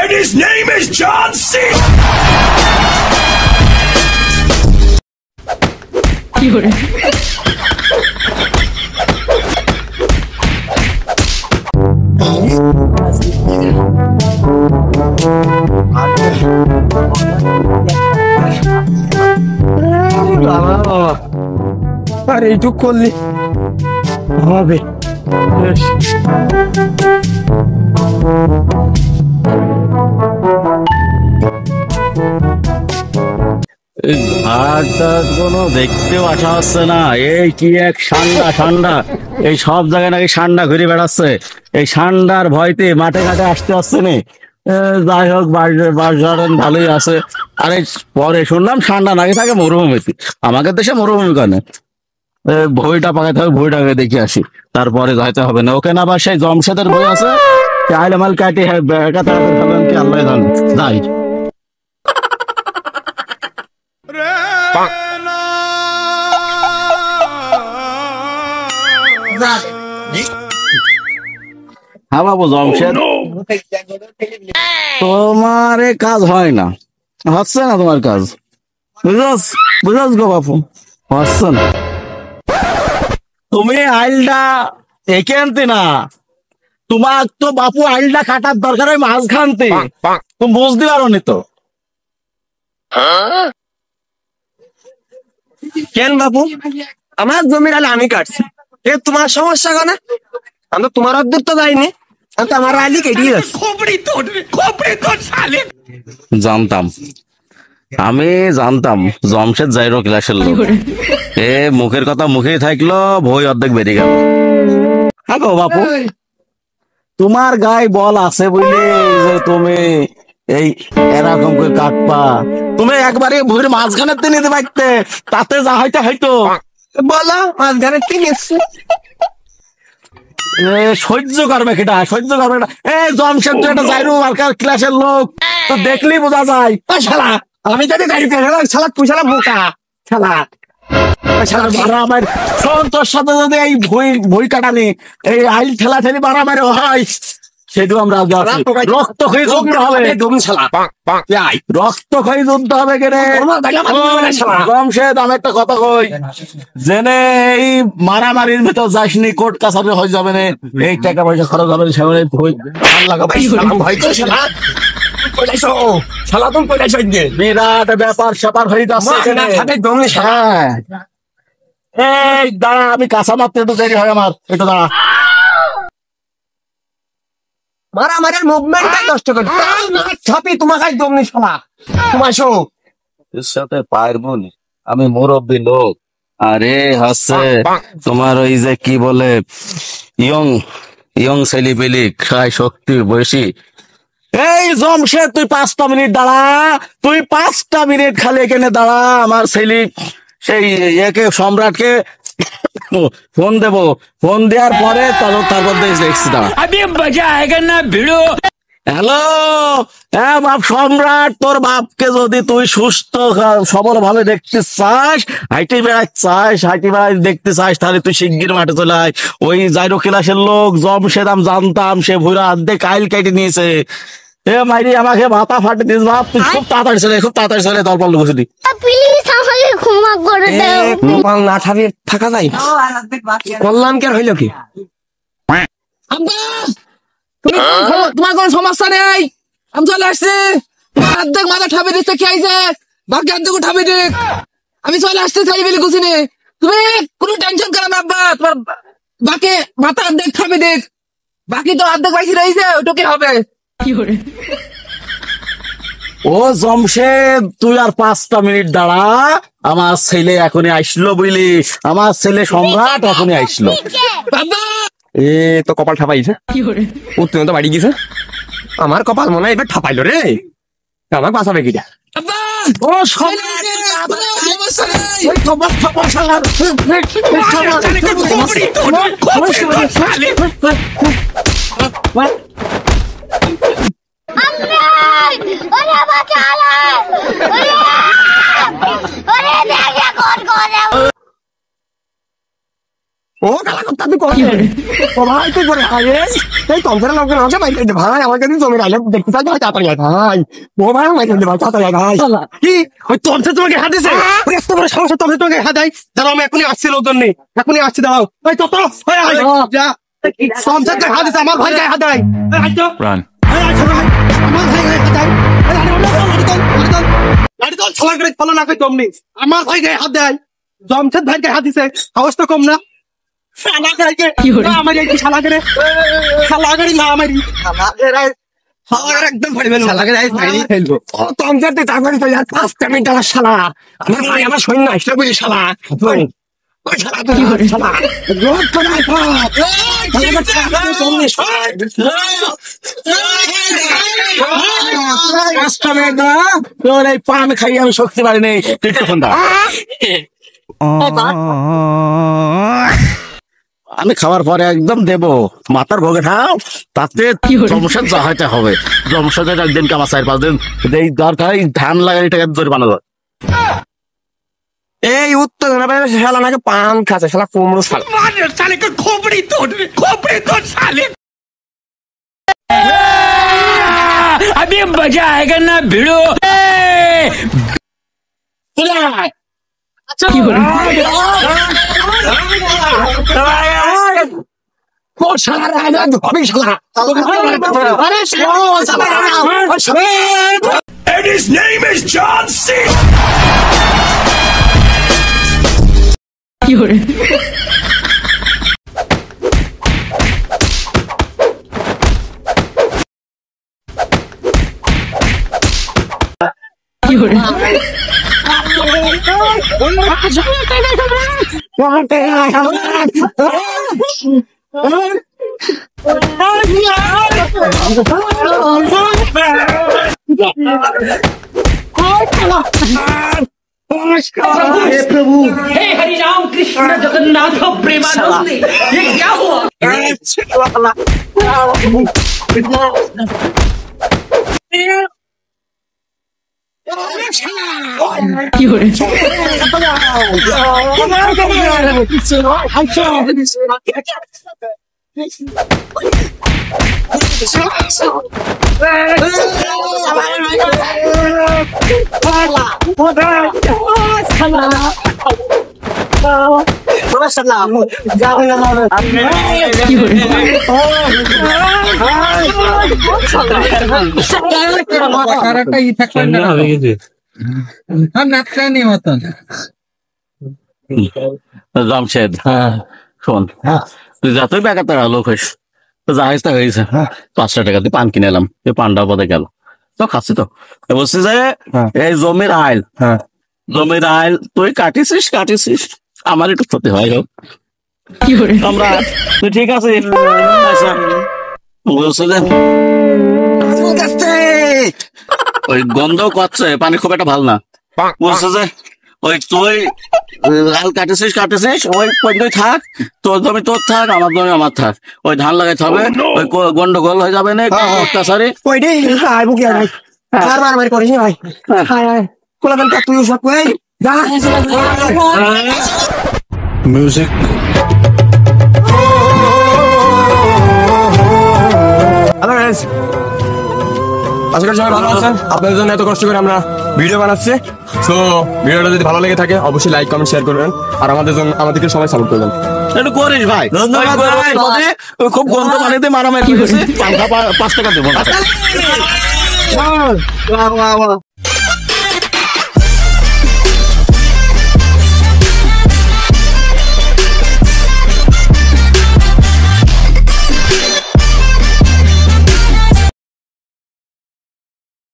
And his name is John C. আরে এইটুক করলি হবে। কোনো দেখতেও আসা হচ্ছে না। এই কি এক ঠান্ডা ঠান্ডা, এই সব জায়গায় নাকি ঠান্ডা ঘুরে বেড়াচ্ছে। এই ঠান্ডার ভয়তে মাঠে ঘাটে আসতে আসছে না। যাই হোক, বাস গার্ডেন ভালোই আছে। আরে পরে শুনলাম ঠান্ডা নাকি থাকে মরুভূমিতে। আমাদের দেশে মরুভূমি কেন? বইটা পাকাতে হবে, বইটাকে দেখে আসি, তারপরে যাইতে হবে না। ওকে না আবার সেই জমশেদের বই আছে, আইলামাল কাটি কি আল্লাহ জানে। যাই হ্যাঁ বাবু জমশেদ, তোমার কাজ হয় না, হচ্ছে না তোমার কাজ, বুঝাস গো বাপু, হচ্ছে না। তুমি আইলটা একে আনতে না, তোমার তো বাপু আইলটা কাটার দরকার হয় মাছ খানতে, তুমি বুঝতে পারো নি তো। কেন বাবু, আমার জমির আলে আমি কাটছি, এ তোমার সমস্যা কেন? আমি তো তোমার অর্ধেক তো যাইনি, আমি তো আমার আলি কেটে যাচ্ছি। জানতাম, আমি জানতাম জমশেদ যাইরো ক্লাসের লোক। এ মুখের কথা মুখেই থাকলো, বই অর্ধেক বেরিয়ে গেল। হ্যাঁ গো বাপু, তোমার গায়ে বল আছে বুঝলে যে তুমি এই এরকম করে কাটপা। তুমি একবারে ভুঁড়ির মাঝখানে নিতে পারতে, তাতে যা হয়তো হয়তো। বলো মাঝখানে তিন এসছে, সহ্য করবে কেটা, সহ্য করবে না। এই জমশেদ তুই একটা যাইরো ক্লাসের লোক, তো দেখলেই বোঝা যায়। শালা আমি যদি গাড়িতে শালা তুই শালা বোকা শালা। আমার তোর সাথে যদি এই বই কাটানি, এই আইল ঠেলা ঠেলি মারামারি হয়, সেটু আমরা রক্ত খেয়ে যুদ্ধ হবে, রক্ত খেয়ে যুদ্ধ হবে কেন? জমশেদ আমি একটা কথা কই, জেনে এই মারামারির ভিতর যাসনি, কোর্ট কাছারি হয়ে যাবে না, এই টাকা পয়সা খরচ হবে, সেখানে বিরাট ব্যাপার স্যাপার হয়ে যাচ্ছে। এই দাঁড়া, আমি কাঁচা মারতে একটু দেরি হয় আমার, একটু দাঁড়া। মারামারির মুভমেন্টটাই নষ্ট করে ছাপি তোমাকে দমনি শালা। তোমার এর সাথে পারবো না, আমি মুরব্বী লোক। আরে হচ্ছে তোমার ওই যে কি বলে ইয়ং ইয়ং ছেলে পেলে খায় শক্তি বেশি। এই জমশেদ তুই 5টা মিনিট দাঁড়া, তুই 5টা মিনিট খালি এখানে দাঁড়া। আমার ছেলে সেই একে সম্রাটকে ফোন দেবো, ফোন দেওয়ার পরে তারপর দেখছি। দাঁড়া, হ্যালো, হ্যাঁ বাপ সম্রাট, তোর বাপকে যদি তুই সুস্থ সবল ভাবে দেখতে চাস, হাইটে বেড়াতে চাস, হাইটে বেড়াতে দেখতে চাস, তাহলে তুই শিগগির মাঠে চলে আয়। ওই যাইরো ক্লাসের লোক জমশেদ আমি জানতাম, সে ভুইরা অর্ধেক আইল কেটে নিয়েছে। এ মাইরি আমাকে মাথা ফাটে দিস বাপ, তুই খুব তাড়াতাড়ি চলে, খুব তাড়াতাড়ি চলে, দরকার বুঝলি। প্লিজ আমাকে ক্ষমা করে দাও। কপাল না ঠাবি থাকা যায়, কল্যাণ কে হইল কি? তোমার কোন সমস্যা নেই, আমি চলে আসছি। অর্ধেক মাথা ঠাবি দিচ্ছে, কি আইছে বাকি অর্ধেক ঠাবি দিক, আমি চলে আসতে চাই বলে গুছিনি। তুমি কোনো টেনশন করো না আব্বা, তোমার বাকি মাথা অর্ধেক ঠাবি দিক, বাকি তো অর্ধেক বাইসি রয়েছে, ওটা কি হবে? ও জমশেদ, তুই আর 5টা মিনিট দাঁড়া, আমার ছেলে এখনই আসলো বুঝলি, আমার ছেলে সম্রাট এখনই আসলো। বাবা এ তো কপাল ঠাপাইছে, উত্তর তো বাড়ি গেছে, আমার কপাল মনে হয় এবার ঠাপাইলো রে, আমার বাঁচাবে কিটা? ও সম্রাট, ও তাতে করে ও ভাই তুই করে আরে এই তমসের লোকজন আমাকে ভাই ভাই আমার কাছে জমি রাইলে দেখতে চাই ভাই তাড়াতাড়ি আয় ভাই ও ভাই আমাকে ভাই তাড়াতাড়ি আয় ভাই কি ওই তমসে তোমাকে হাত দিছে ওই এত বড় সমস্যা তমসে তোমাকে হাত দেয় দাঁড়াও আমি এখনই আসছি লোকজন নেই এখনই আসছি দাঁড়াও ওই তো যা তমসে হাত দিছে আমার ভাই গায়ে হাত দেয় Run. আমার ভাই গায়ে হাত দেয় গাড়ি তো ছলা করে ফলো না কই তমনি আমার ভাই গায়ে হাত দেয় জমশেদ ভাই গায়ে হাত দিছে সাহস তো কম না শালা গায়ে আমার এই শালা করে না আমারই শালা করে একদম ফাড়ি ফেলবো শালা করে ফাড়ি ফেলবো ও তমসের তুই চাকরি তো আর 5 মিনিট আমার শালা আমার ভাই আমার সৈন্য আসলে বুঝি শালা ওই শালা তুই শালা রোড করে আয় তোর এই পান খাই আমি শক্তি পারি নেই তুই তখন আমি খাওয়ার পরে একদম দেবো মাথার ভোগে খাও তাতে জমশেদ যা হইতে হবে জমশেদের একদিন কামা 4-5 দিন এই দরকার ধান লাগাই টাকা ধরে বানাবো এই উত্তর শালা নাকি পান খাচ্ছে শালা কুমড়ো শালা साले का खोपड़ी तोड़ साले अभी मजा आएगा ना भिड़ो ও শালা রে আমি শালা আরে শালা And his name is John C. हे हरि राम कृष्ण जगन्नाथ प्रेमानंद ये क्या हुआ জমশেদ শোন তুই যতই বেকার লোক হইস তো জাহাজটা হয়েছে 500 টাকা দিয়ে পান কিনে এলাম এই পানটা পদে গেল তো খাচ্ছি তো বলছি যে এই জমির আইল তুই কাটিছিস আমার একটু ক্ষতি হয় হোক আমরা তুই ঠিক আছে আচ্ছা বলছে যে ওই গন্ধ করছে পানি খুব একটা ভালো না বলছে যে ওই তুই লাল কাটিছিস ওই পর্যন্ত থাক তোর জমি তোর থাক আমার জমি আমার থাক ওই ধান লাগাইতে হবে ওই গন্ডগোল হয়ে যাবে না অত্যাচারী ওই রে আয় বুকে আয় আর মারামারি করিস না ভাই আয় আয় কোলাবেন কা তুই সব কই যা Music. হ্যালো গাইস আশা করি সবাই ভালো আছেন আপনাদের জন্য এত কষ্ট করে আমরা ভিডিও বানাচ্ছি সো ভিডিওটা যদি ভালো লেগে থাকে অবশ্যই লাইক কমেন্ট শেয়ার করবেন আর আমাদেরকে সবাই সাপোর্ট করবেন একটু করিস ভাই খুব গন্ধ পানিতে মারামারি করেছে 5 টাকা দেবো না